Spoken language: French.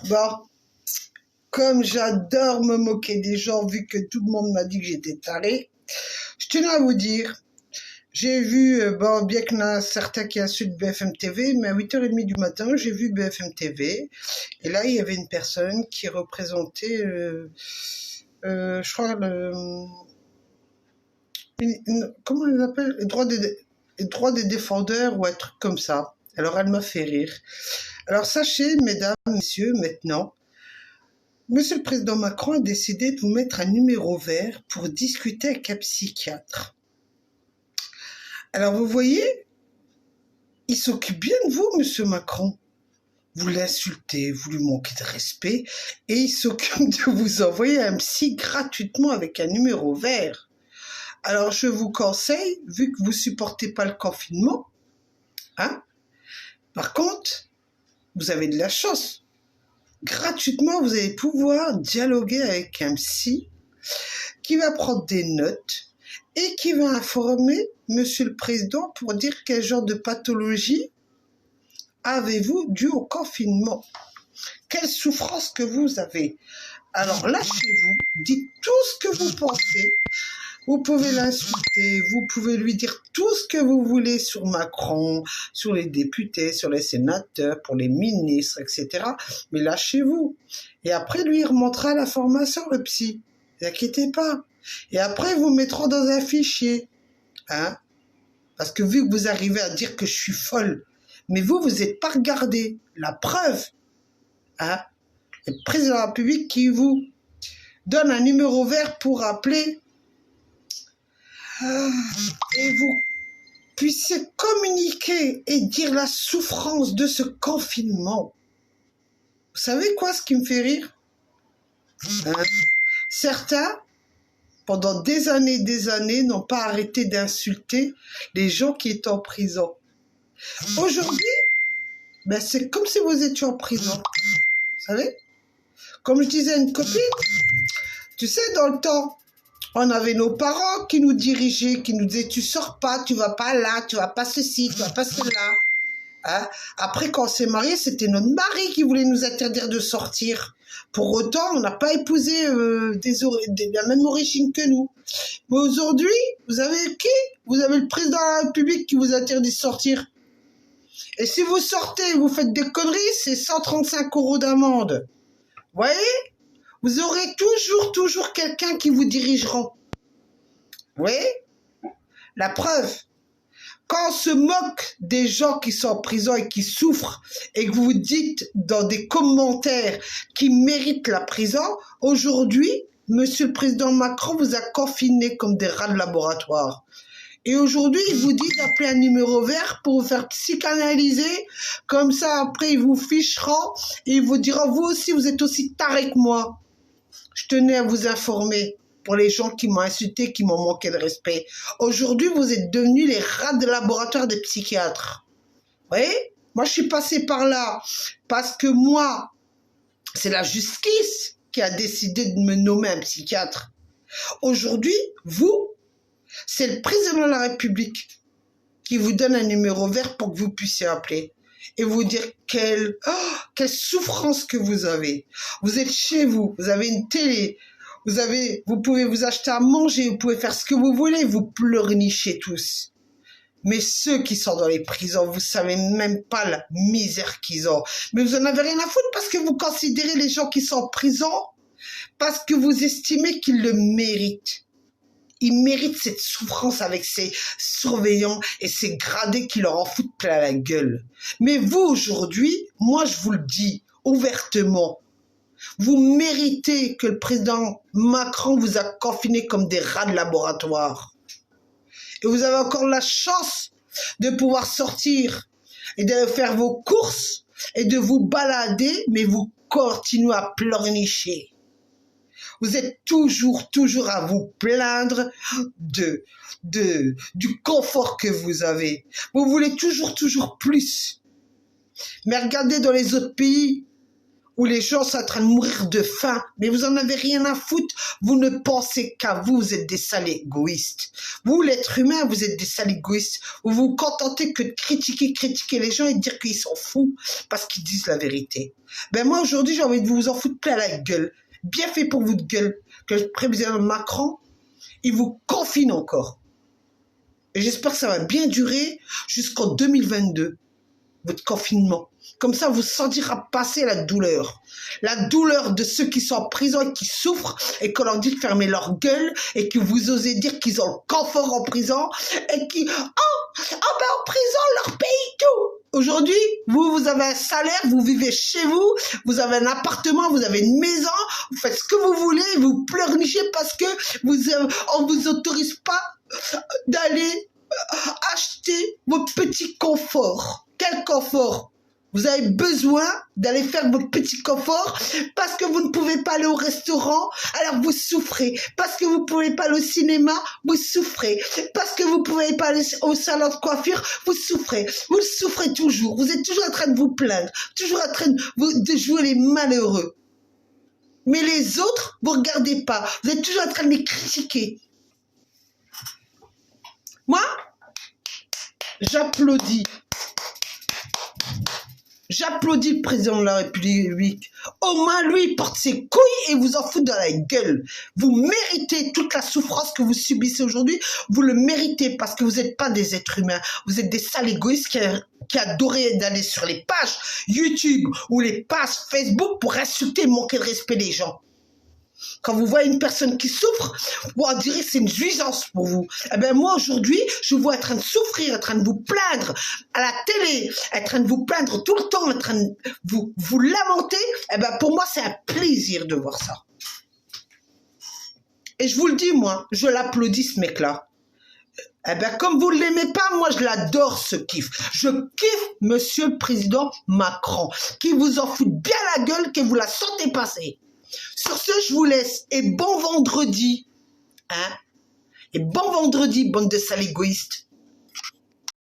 Bon, comme j'adore me moquer des gens, vu que tout le monde m'a dit que j'étais tarée, je tenais à vous dire, j'ai vu, bon, bien qu'il y en a certains qui insultent BFM TV, mais à 8h30 du matin, j'ai vu BFM TV, et là, il y avait une personne qui représentait, je crois, comment on les appelle, les droits des défendeurs ou un truc comme ça. Alors, elle m'a fait rire. Alors, sachez, mesdames, messieurs, maintenant, Monsieur le Président Macron a décidé de vous mettre un numéro vert pour discuter avec un psychiatre. Alors vous voyez, il s'occupe bien de vous, Monsieur Macron. Vous l'insultez, vous lui manquez de respect, et il s'occupe de vous envoyer un psy gratuitement avec un numéro vert. Alors je vous conseille, vu que vous supportez pas le confinement, hein, par contre, vous avez de la chance. Gratuitement, vous allez pouvoir dialoguer avec un psy qui va prendre des notes et qui va informer Monsieur le Président pour dire quel genre de pathologie avez-vous dû au confinement. Quelle souffrance que vous avez. Alors lâchez-vous, dites tout ce que vous pensez. Vous pouvez l'insulter, vous pouvez lui dire tout ce que vous voulez sur Macron, sur les députés, sur les sénateurs, pour les ministres, etc. Mais lâchez-vous. Et après, lui, il remontera l'information, le psy. Ne vous inquiétez pas. Et après, vous mettront dans un fichier. Hein? Parce que vu que vous arrivez à dire que je suis folle, mais vous n'êtes pas regardé. La preuve, hein? Le président de la République qui vous donne un numéro vert pour appeler et vous puissiez communiquer et dire la souffrance de ce confinement. Vous savez quoi, ce qui me fait rire? Certains, pendant des années, n'ont pas arrêté d'insulter les gens qui étaient en prison. Aujourd'hui, ben c'est comme si vous étiez en prison. Vous savez? Comme je disais à une copine, tu sais, dans le temps, on avait nos parents qui nous dirigeaient, qui nous disaient « tu sors pas, tu vas pas là, tu vas pas ceci, tu vas pas cela ». Hein? Après, quand on s'est mariés, c'était notre mari qui voulait nous interdire de sortir. Pour autant, on n'a pas épousé la même origine que nous. Mais aujourd'hui, vous avez qui? Vous avez le président de la République qui vous interdit de sortir. Et si vous sortez, vous faites des conneries, c'est 135 € d'amende. Vous voyez? Vous aurez toujours quelqu'un qui vous dirigera. Vous voyez? La preuve, quand on se moque des gens qui sont en prison et qui souffrent, et que vous dites dans des commentaires qu'ils méritent la prison, aujourd'hui, Monsieur le Président Macron vous a confinés comme des rats de laboratoire. Et aujourd'hui, il vous dit d'appeler un numéro vert pour vous faire psychanalyser. Comme ça, après, il vous fichera et il vous dira, vous aussi, vous êtes aussi taré que moi. Je tenais à vous informer pour les gens qui m'ont insulté, qui m'ont manqué de respect. Aujourd'hui, vous êtes devenus les rats de laboratoire des psychiatres. Vous voyez? Moi, je suis passé par là parce que moi, c'est la justice qui a décidé de me nommer un psychiatre. Aujourd'hui, vous, c'est le président de la République qui vous donne un numéro vert pour que vous puissiez appeler et vous dire quelle souffrance que vous avez. Vous êtes chez vous, vous avez une télé, vous pouvez vous acheter à manger, vous pouvez faire ce que vous voulez, vous pleurnichez tous. Mais ceux qui sont dans les prisons, vous savez même pas la misère qu'ils ont. Mais vous en avez rien à foutre parce que vous considérez les gens qui sont en prison parce que vous estimez qu'ils le méritent. Ils méritent cette souffrance avec ces surveillants et ces gradés qui leur en foutent plein la gueule. Mais vous, aujourd'hui, moi, je vous le dis ouvertement, vous méritez que le président Macron vous a confinés comme des rats de laboratoire. Et vous avez encore la chance de pouvoir sortir et de faire vos courses et de vous balader, mais vous continuez à pleurnicher. Vous êtes toujours à vous plaindre du confort que vous avez. Vous voulez toujours plus. Mais regardez dans les autres pays où les gens sont en train de mourir de faim, mais vous en avez rien à foutre. Vous ne pensez qu'à vous, vous êtes des sales égoïstes. Vous, l'être humain, vous êtes des sales égoïstes. Vous vous contentez que de critiquer les gens et de dire qu'ils s'en foutent parce qu'ils disent la vérité. Ben moi, aujourd'hui, j'ai envie de vous en foutre plein la gueule. Bien fait pour votre gueule que le président Macron, il vous confine encore. Et j'espère que ça va bien durer jusqu'en 2022, votre confinement. Comme ça, vous sentirez passer la douleur. La douleur de ceux qui sont en prison et qui souffrent et qu'on leur dit de fermer leur gueule et que vous osez dire qu'ils ont le confort en prison et qui, en prison, leur paye tout. Aujourd'hui, vous avez un salaire, vous vivez chez vous, vous avez un appartement, vous avez une maison, vous faites ce que vous voulez, vous pleurnichez parce que on vous autorise pas d'aller acheter votre petit confort. Quel confort? Vous avez besoin d'aller faire votre petit confort parce que vous ne pouvez pas aller au restaurant, alors vous souffrez. Parce que vous ne pouvez pas aller au cinéma, vous souffrez. Parce que vous ne pouvez pas aller au salon de coiffure, vous souffrez. Vous souffrez toujours. Vous êtes toujours en train de vous plaindre, toujours en train de jouer les malheureux. Mais les autres, vous ne regardez pas. Vous êtes toujours en train de les critiquer. Moi, j'applaudis. J'applaudis le président de la République. Au moins, lui, il porte ses couilles et vous en fout dans la gueule. Vous méritez toute la souffrance que vous subissez aujourd'hui. Vous le méritez parce que vous n'êtes pas des êtres humains. Vous êtes des sales égoïstes qui adoraient d'aller sur les pages YouTube ou les pages Facebook pour insulter et manquer de respect des gens. Quand vous voyez une personne qui souffre, on dirait que c'est une jouissance pour vous. Eh ben moi aujourd'hui, je vous vois en train de souffrir, en train de vous plaindre à la télé, en train de vous plaindre tout le temps, en train de vous lamenter. Eh ben pour moi, c'est un plaisir de voir ça. Et je vous le dis, moi, je l'applaudis ce mec-là. Eh ben comme vous ne l'aimez pas, moi je l'adore ce kiff. Je kiffe Monsieur le Président Macron, qui vous en fout bien la gueule, que vous la sentez passer. Sur ce, je vous laisse et bon vendredi. Hein? Et bon vendredi, bande de sales égoïstes.